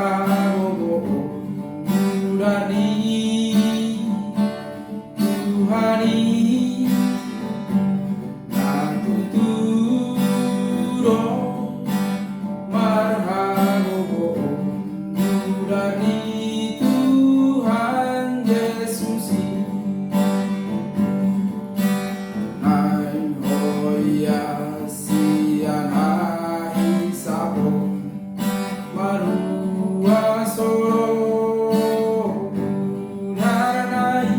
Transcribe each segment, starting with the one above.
marhabu nurani Tuhani aku turo marhabu nurani Tuhan Yesus nain hoya sian ahi sabon marua soro mudaranai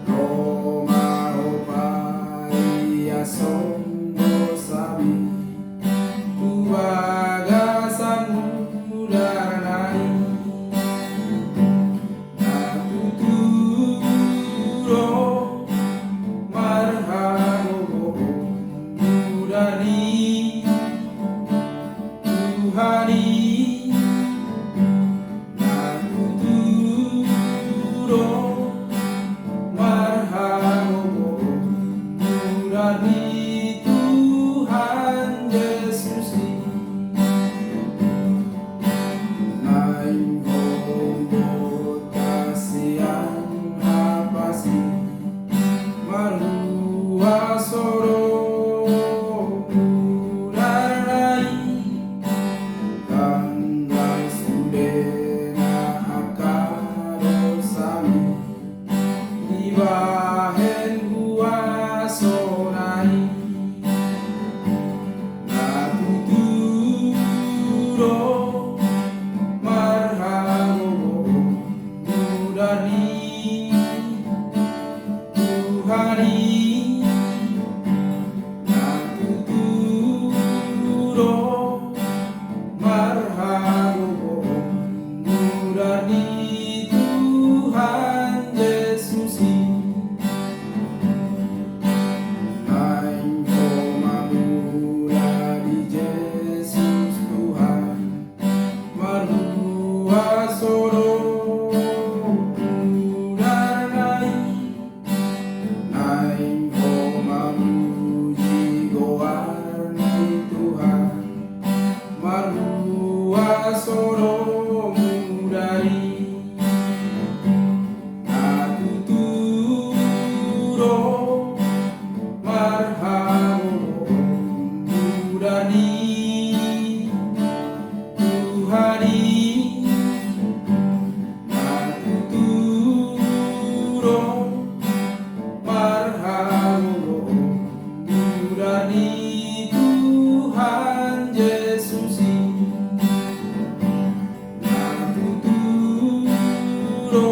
Roma opai asondo sabi tuagasan mudaranai aku turo marhabu mudani Tuhani aku turo marhabu mudani Tuhan Yesus naing hombot kasihan hapasi marua soro mudaranai kandang studena akarosami dibahen huasonai aku turo marhabu mudani Tuhani aku turo marhabu mudani Tuhan Yesus naing koma muradi Yesus Tuhan marua soro mudaranai naing koma muji goarni Tuhan marua soro mudai aku turo marhabu mudani Tuhani aku turo marhabu mudani Tuhan Yesus aku turo